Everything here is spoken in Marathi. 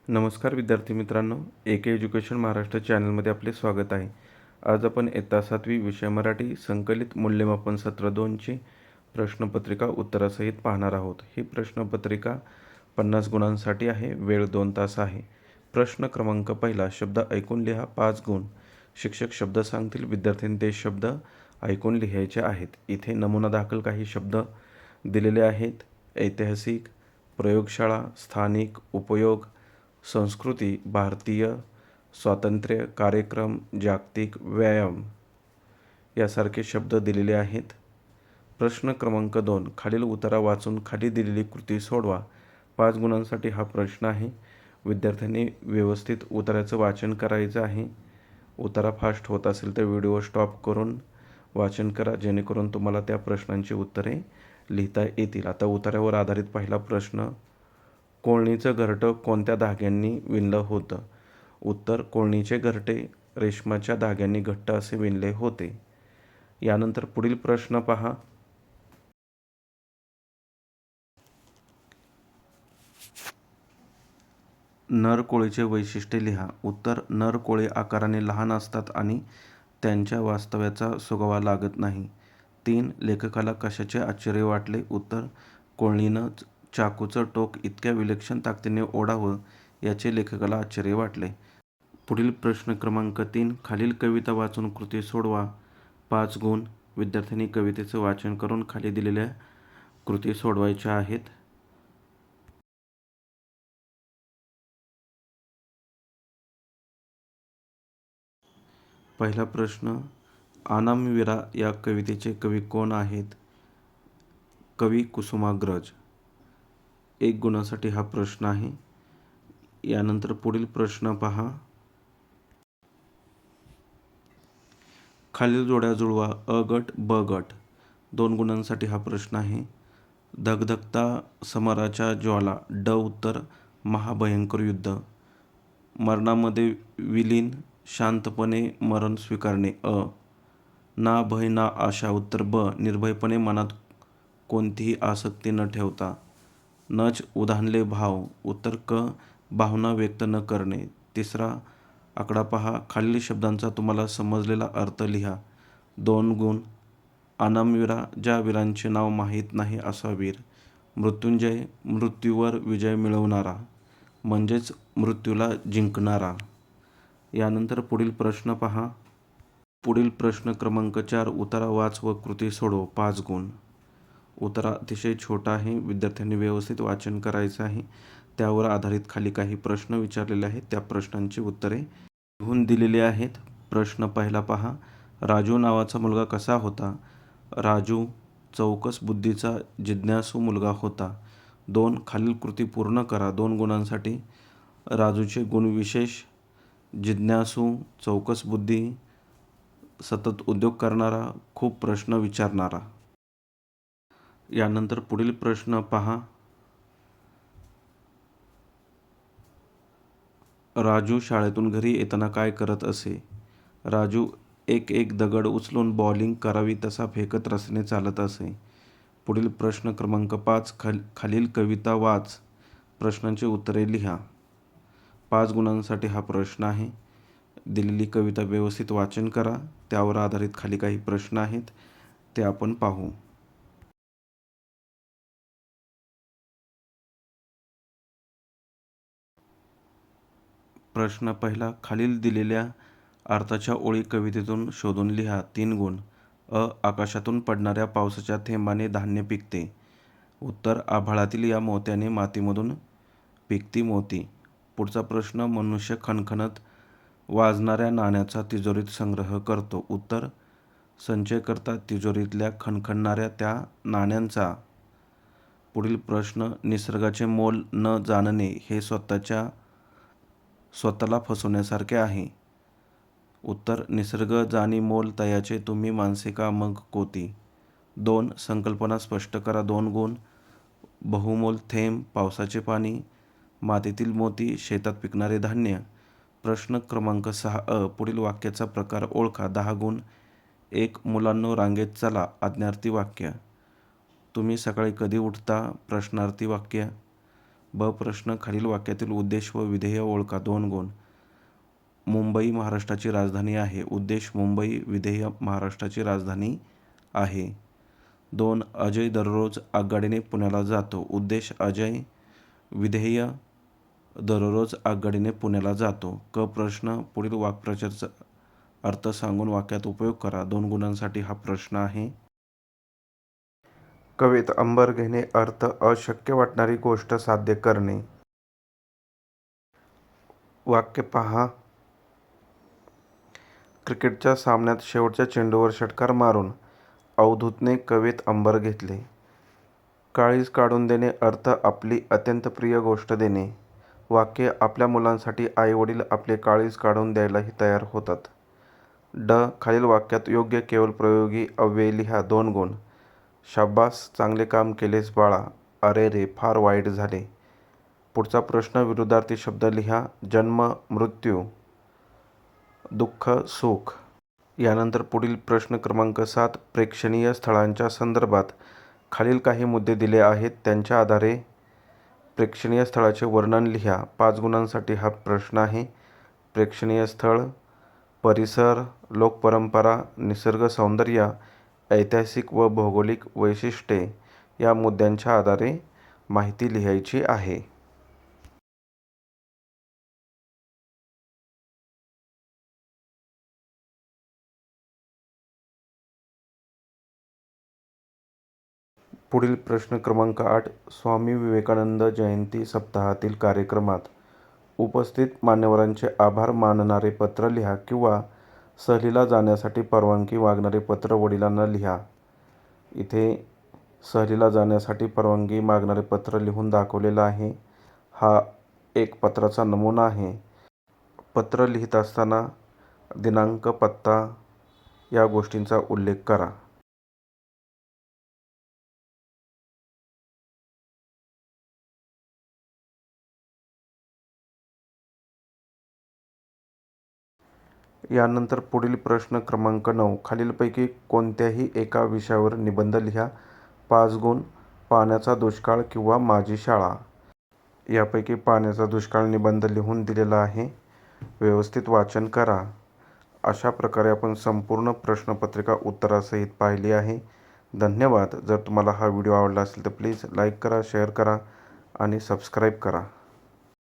नमस्कार विद्यार्थी मित्रांनो, AK एज्युकेशन महाराष्ट्र चॅनलमध्ये आपले स्वागत आहे. आज आपण इयत्ता 7वी विषय मराठी संकलित मूल्यमापन सत्र 2ची प्रश्नपत्रिका उत्तरासहित पाहणार आहोत. ही प्रश्नपत्रिका 50 गुणांसाठी आहे. वेळ 2 तास आहे. प्रश्न क्रमांक पहिला, शब्द ऐकून लिहा 5 गुण. शिक्षक शब्द सांगतील, विद्यार्थ्यांनी ते शब्द ऐकून लिहायचे आहेत. इथे नमुना दाखल काही शब्द दिलेले आहेत. ऐतिहासिक, प्रयोगशाळा, स्थानिक, उपयोग, संस्कृती, भारतीय, स्वातंत्र्य, कार्यक्रम, जागतिक, व्यायाम यासारखे शब्द दिलेले आहेत. प्रश्न क्रमांक 2, खालील उतारा वाचून खाली दिलेली कृती सोडवा. 5 गुणांसाठी हा प्रश्न आहे. विद्यार्थ्यांनी व्यवस्थित उताराचं वाचन करायचं आहे. उतारा फास्ट होत असेल तर व्हिडिओ स्टॉप करून वाचन करा, जेणेकरून तुम्हाला त्या प्रश्नांची उत्तरे लिहिता येतील. आता उतार्यावर आधारित पहिला प्रश्न, कोळणीचं घरटं कोणत्या धाग्यांनी विणलं होतं? उत्तर, कोळणीचे घरटे रेशमाच्या धाग्यांनी घट्ट असे विणले होते. यानंतर पुढील प्रश्न पहा. नर कोळीचे वैशिष्ट्ये लिहा. उत्तर, नर कोळी आकाराने लहान असतात आणि त्यांच्या वास्तव्याचा सुगावा लागत नाही. 3. लेखकाला कशाचे आश्चर्य वाटले? उत्तर, कोळणीनं चाकूचं टोक इतक्या विलक्षण ताकदीने ओढावं याचे लेखकाला आश्चर्य वाटले. पुढील प्रश्न क्रमांक 3, खालील कविता वाचून कृती सोडवा. 5 गुण. विद्यार्थ्यांनी कवितेचं वाचन करून खाली दिलेल्या कृती सोडवायच्या आहेत. पहिला प्रश्न, आनामविरा या कवितेचे कवी कोण आहेत? कवी कुसुमाग्रज. 1 गुणासाठी हा प्रश्न आहे. यानंतर पुढील प्रश्न पहा. खालील जोड्या जुळवा. अ गट ब गट. 2 गुणांसाठी हा प्रश्न आहे. धगधगता समराच्या ज्वाला. ड उत्तर, महाभयंकर युद्ध. मरणामध्ये विलीन, शांतपणे मरण स्वीकारणे. अ. ना भय ना आशा. उत्तर ब, निर्भयपणे मनात कोणतीही आसक्ती न ठेवता. नच उधाणले भाव. उत्तर क, भावना व्यक्त न करणे. तिसरा आकडा पहा. खालील शब्दांचा तुम्हाला समजलेला अर्थ लिहा. 2 गुण. आनामवीरा, ज्या वीरांचे नाव माहीत नाही असा वीर. मृत्युंजय, मृत्यूवर विजय मिळवणारा, म्हणजेच मृत्यूला जिंकणारा. यानंतर पुढील प्रश्न पहा. पुढील प्रश्न क्रमांक 4, उतारा वाच व कृती सोडव. 5 गुण. उतारा अतिशय छोटा आहे. विद्यार्थ्यांनी व्यवस्थित वाचन करायचं आहे. त्यावर आधारित खाली काही प्रश्न विचारलेले आहेत. त्या प्रश्नांची उत्तरे लिहून दिलेली आहेत. प्रश्न पहिला पहा. राजू नावाचा मुलगा कसा होता? राजू चौकस बुद्धीचा जिज्ञासू मुलगा होता. 2. खालील कृती पूर्ण करा. 2 गुणांसाठी राजूचे गुण विशेष, जिज्ञासू, चौकस बुद्धी, सतत उद्योग करणारा, खूप प्रश्न विचारणारा. यानंतर पुढील प्रश्न पहा. राजू शाळेतून घरी येताना काय करत असे? राजू एक एक दगड उचलून बॉलिंग करावी तसा फेकत रस्त्याने चालत असे. पुढील प्रश्न क्रमांक 5, खालील कविता वाच. प्रश्नांची उत्तरे लिहा. 5 गुणांसाठी हा प्रश्न आहे. दिलेली कविता व्यवस्थित वाचन करा. त्यावर आधारित खाली काही प्रश्न आहेत, ते आपण पाहू. प्रश्न पहिला, खालील दिलेल्या अर्थाच्या ओळी कवितेतून शोधून लिहा. 3 गुण. अ. आकाशातून पडणाऱ्या पावसाच्या थेंबाने धान्य पिकते. उत्तर, आभाळातील या मोत्याने मातीमधून पिकती मोती. पुढचा प्रश्न, मनुष्य खणखणत वाजणाऱ्या नाण्याचा तिजोरीत संग्रह करतो. उत्तर, संचय करता तिजोरीतल्या खणखणणाऱ्या त्या नाण्यांचा. पुढील प्रश्न, निसर्गाचे मोल न जाणणे हे स्वतःला फसवण्यासारखे आहे. उत्तर, निसर्ग जाणी मोल तयाचे, तुम्ही माणसे का मग कोती. 2. संकल्पना स्पष्ट करा. 2 गुण. बहुमोल थेंब, पावसाचे पाणी, मातीतील मोती, शेतात पिकणारे धान्य. प्रश्न क्रमांक 6 अ. पुढील वाक्याचा प्रकार ओळखा. 10 गुण. 1. मुलांनो रांगेत चला. आज्ञार्थी वाक्य. तुम्ही सकाळी कधी उठता? प्रश्नार्थी वाक्य. ब प्रश्न, खालील वाक्यातील उद्देश व विधेय ओळखा. 2 गुण. मुंबई महाराष्ट्राची राजधानी आहे. उद्देश मुंबई, विधेय महाराष्ट्राची राजधानी आहे. 2 अजय दररोज आगगाडीने पुण्याला जातो. उद्देश अजय, विधेय दररोज आगगाडीने पुण्याला जातो. क प्रश्न, पुढील वाक्प्रचाराचा अर्थ सांगून वाक्यात उपयोग करा. 2 गुणांसाठी हा प्रश्न आहे. कवेत अंबर घेणे अर्थ अशक्य वाटणारी गोष्ट साध्य करणे. वाक्य पहा. क्रिकेटच्या सामन्यात शेवटच्या चेंडूवर षटकार मारून अवधूतने कवेत अंबर घेतले. काळीज काढून देणे अर्थ आपली अत्यंत प्रिय गोष्ट देणे. वाक्य आपल्या मुलांसाठी आईवडील आपले काळीज काढून द्यायलाही तयार होतात. ड खालील वाक्यात योग्य केवळ प्रयोगी अव्यय लिहा. 2 गुण. शाब्बास, चांगले काम केलेस बाळा. अरे रे, फार वाईट झाले. पुढचा प्रश्न विरुद्धार्थी शब्द लिहा. जन्म, मृत्यू, दुःख, सुख. यानंतर पुढील प्रश्न क्रमांक 7, प्रेक्षणीय स्थळांच्या संदर्भात खालील काही मुद्दे दिले आहेत. त्यांच्या आधारे प्रेक्षणीय स्थळाचे वर्णन लिहा. 5 गुणांसाठी हा प्रश्न आहे. प्रेक्षणीय स्थळ, परिसर, लोकपरंपरा, निसर्ग सौंदर्य, ऐतिहासिक व भौगोलिक वैशिष्ट्ये या मुद्द्यांच्या आधारे माहिती लिहायची आहे. पुढील प्रश्न क्रमांक 8, स्वामी विवेकानंद जयंती सप्ताहातील कार्यक्रमात उपस्थित मान्यवरांचे आभार मानणारे पत्र लिहा किंवा सहलीला जाण्यासाठी परवानगी मागणारे पत्र वडिलांना लिहा. इथे सहलीला जाण्यासाठी परवानगी मागणारे पत्र लिहून दाखवलेलं आहे. हा एक पत्राचा नमुना आहे. पत्र लिहित असताना दिनांक, पत्ता या गोष्टींचा उल्लेख करा. यानंतर पुढील प्रश्न क्रमांक 9, खालीलपैकी कोणत्याही एका विषयावर निबंध लिहा. 5 गुण. पाण्याचा दुष्काळ किंवा माझी शाळा. यापैकी पाण्याचा दुष्काळ निबंध लिहून दिलेला आहे. व्यवस्थित वाचन करा. अशा प्रकारे आपण संपूर्ण प्रश्नपत्रिका उत्तरासहित पाहिली आहे. धन्यवाद. जर तुम्हाला हा व्हिडिओ आवडला असेल तर प्लीज लाईक करा, शेअर करा आणि सबस्क्राईब करा.